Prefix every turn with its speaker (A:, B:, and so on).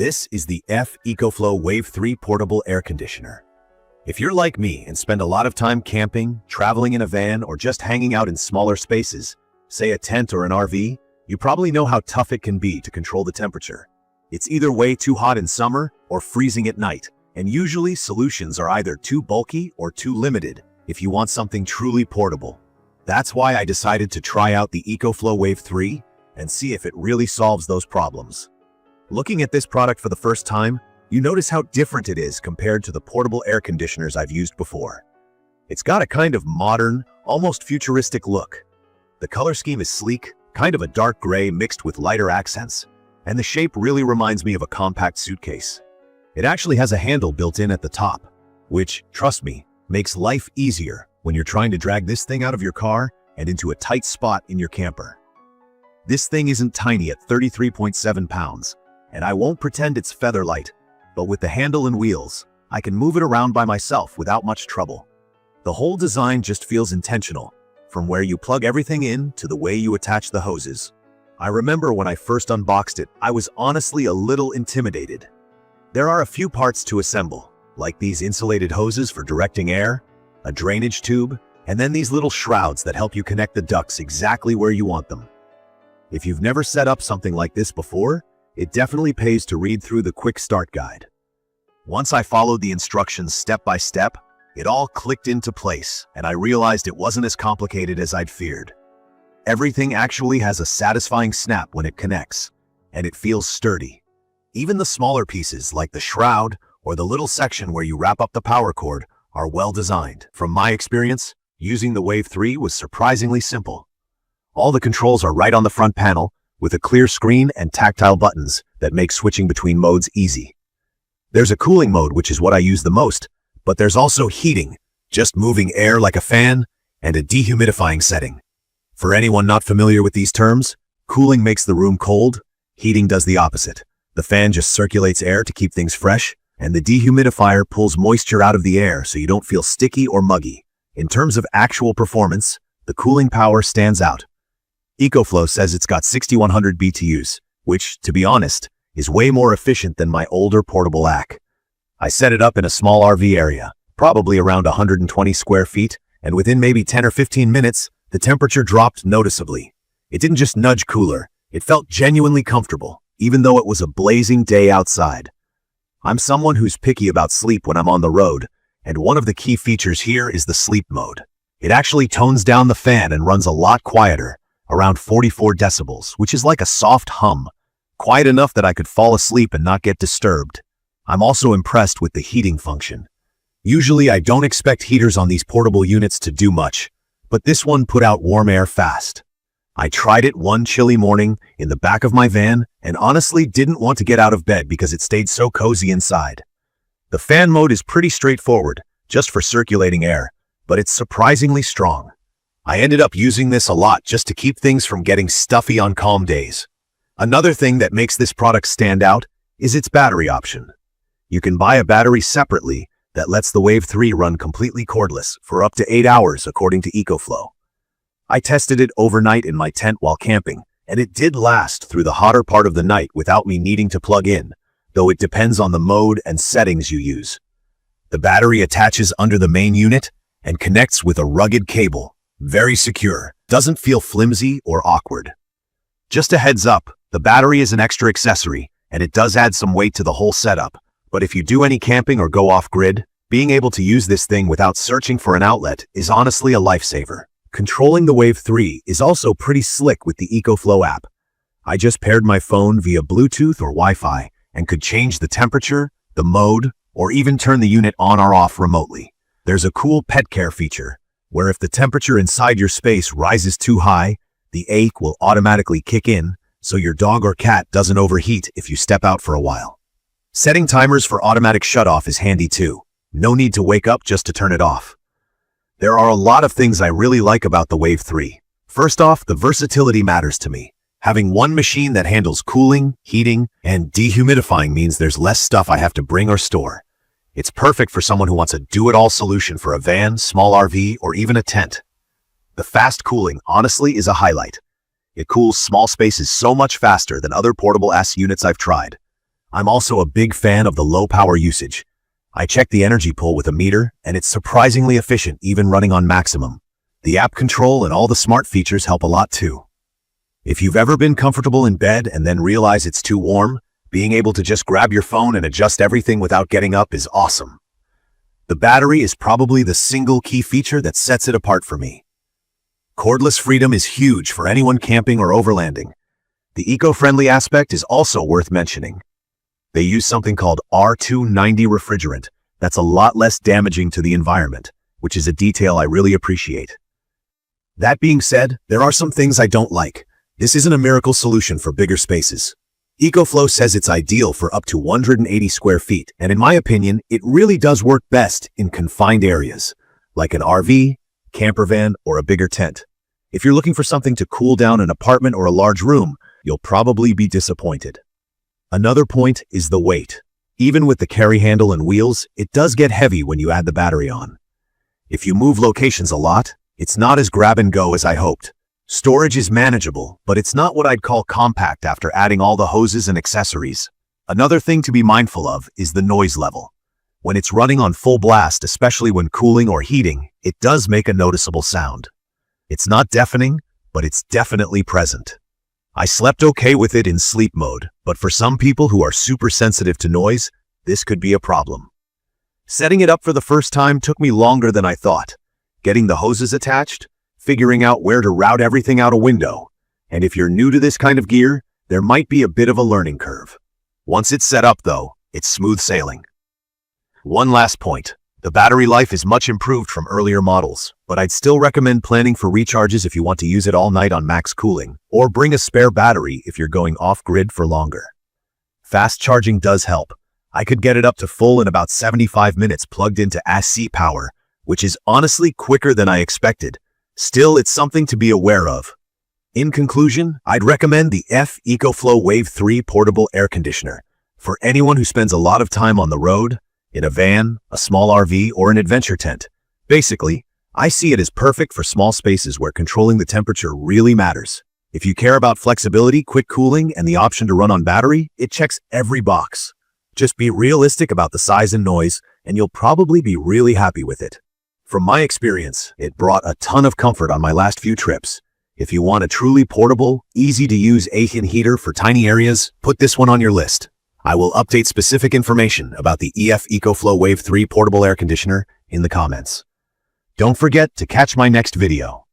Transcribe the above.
A: This is the ECOFLOW Wave 3 Portable Air Conditioner. If you're like me and spend a lot of time camping, traveling in a van, or just hanging out in smaller spaces, say a tent or an RV, you probably know how tough it can be to control the temperature. It's either way too hot in summer or freezing at night, and usually solutions are either too bulky or too limited if you want something truly portable. That's why I decided to try out the ECOFLOW Wave 3 and see if it really solves those problems. Looking at this product for the first time, you notice how different it is compared to the portable air conditioners I've used before. It's got a kind of modern, almost futuristic look. The color scheme is sleek, kind of a dark gray mixed with lighter accents, and the shape really reminds me of a compact suitcase. It actually has a handle built in at the top, which, trust me, makes life easier when you're trying to drag this thing out of your car and into a tight spot in your camper. This thing isn't tiny at 33.7 pounds, and I won't pretend it's feather light, but with the handle and wheels, I can move it around by myself without much trouble. The whole design just feels intentional, from where you plug everything in to the way you attach the hoses. I remember when I first unboxed it, I was honestly a little intimidated. There are a few parts to assemble, like these insulated hoses for directing air, a drainage tube, and then these little shrouds that help you connect the ducts exactly where you want them. If you've never set up something like this before, it definitely pays to read through the quick start guide. Once I followed the instructions step by step, it all clicked into place, and I realized it wasn't as complicated as I'd feared. Everything actually has a satisfying snap when it connects, and it feels sturdy. Even the smaller pieces, like the shroud or the little section where you wrap up the power cord, are well designed. From my experience, using the Wave 3 was surprisingly simple. All the controls are right on the front panel, with a clear screen and tactile buttons that make switching between modes easy. There's a cooling mode, which is what I use the most, but there's also heating, just moving air like a fan, and a dehumidifying setting. For anyone not familiar with these terms, cooling makes the room cold, heating does the opposite. The fan just circulates air to keep things fresh, and the dehumidifier pulls moisture out of the air so you don't feel sticky or muggy. In terms of actual performance, the cooling power stands out. ECOFLOW says it's got 6100 BTUs, which, to be honest, is way more efficient than my older portable AC. I set it up in a small RV area, probably around 120 square feet, and within maybe 10 or 15 minutes, the temperature dropped noticeably. It didn't just nudge cooler, it felt genuinely comfortable, even though it was a blazing day outside. I'm someone who's picky about sleep when I'm on the road, and one of the key features here is the sleep mode. It actually tones down the fan and runs a lot quieter, around 44 decibels, which is like a soft hum, quiet enough that I could fall asleep and not get disturbed. I'm also impressed with the heating function. Usually I don't expect heaters on these portable units to do much, but this one put out warm air fast. I tried it one chilly morning in the back of my van and honestly didn't want to get out of bed because it stayed so cozy inside. The fan mode is pretty straightforward, just for circulating air, but it's surprisingly strong. I ended up using this a lot just to keep things from getting stuffy on calm days. Another thing that makes this product stand out is its battery option. You can buy a battery separately that lets the Wave 3 run completely cordless for up to 8 hours according to ECOFLOW. I tested it overnight in my tent while camping, and it did last through the hotter part of the night without me needing to plug in, though it depends on the mode and settings you use. The battery attaches under the main unit and connects with a rugged cable. Very secure, doesn't feel flimsy or awkward. Just a heads up, the battery is an extra accessory, and it does add some weight to the whole setup, but if you do any camping or go off-grid, being able to use this thing without searching for an outlet is honestly a lifesaver. Controlling the Wave 3 is also pretty slick with the ECOFLOW app. I just paired my phone via Bluetooth or Wi-Fi and could change the temperature, the mode, or even turn the unit on or off remotely. There's a cool pet care feature, where if the temperature inside your space rises too high, the AC will automatically kick in, so your dog or cat doesn't overheat if you step out for a while. Setting timers for automatic shutoff is handy too. No need to wake up just to turn it off. There are a lot of things I really like about the Wave 3. First off, the versatility matters to me. Having one machine that handles cooling, heating, and dehumidifying means there's less stuff I have to bring or store. It's perfect for someone who wants a do-it-all solution for a van, small RV, or even a tent. The fast cooling, honestly, is a highlight. It cools small spaces so much faster than other portable AC units I've tried. I'm also a big fan of the low power usage. I checked the energy pull with a meter, and it's surprisingly efficient even running on maximum. The app control and all the smart features help a lot too. If you've ever been comfortable in bed and then realize it's too warm, being able to just grab your phone and adjust everything without getting up is awesome. The battery is probably the single key feature that sets it apart for me. Cordless freedom is huge for anyone camping or overlanding. The eco-friendly aspect is also worth mentioning. They use something called R290 refrigerant that's a lot less damaging to the environment, which is a detail I really appreciate. That being said, there are some things I don't like. This isn't a miracle solution for bigger spaces. ECOFLOW says it's ideal for up to 180 square feet, and in my opinion, it really does work best in confined areas, like an RV, camper van, or a bigger tent. If you're looking for something to cool down an apartment or a large room, you'll probably be disappointed. Another point is the weight. Even with the carry handle and wheels, it does get heavy when you add the battery on. If you move locations a lot, it's not as grab and go as I hoped. Storage is manageable, but it's not what I'd call compact after adding all the hoses and accessories. Another thing to be mindful of is the noise level. When it's running on full blast, especially when cooling or heating, it does make a noticeable sound. It's not deafening, but it's definitely present. I slept okay with it in sleep mode, but for some people who are super sensitive to noise, this could be a problem. Setting it up for the first time took me longer than I thought. Getting the hoses attached, figuring out where to route everything out a window. And if you're new to this kind of gear, there might be a bit of a learning curve. Once it's set up though, it's smooth sailing. One last point. The battery life is much improved from earlier models, but I'd still recommend planning for recharges if you want to use it all night on max cooling, or bring a spare battery if you're going off-grid for longer. Fast charging does help. I could get it up to full in about 75 minutes plugged into AC power, which is honestly quicker than I expected. Still, it's something to be aware of. In conclusion, I'd recommend the ECOFLOW Wave 3 portable air conditioner for anyone who spends a lot of time on the road, in a van, a small RV, or an adventure tent. Basically, I see it as perfect for small spaces where controlling the temperature really matters. If you care about flexibility, quick cooling, and the option to run on battery, it checks every box. Just be realistic about the size and noise, and you'll probably be really happy with it. From my experience, it brought a ton of comfort on my last few trips. If you want a truly portable, easy-to-use AHIN heater for tiny areas, put this one on your list. I will update specific information about the ECOFLOW Wave 3 portable air conditioner in the comments. Don't forget to catch my next video.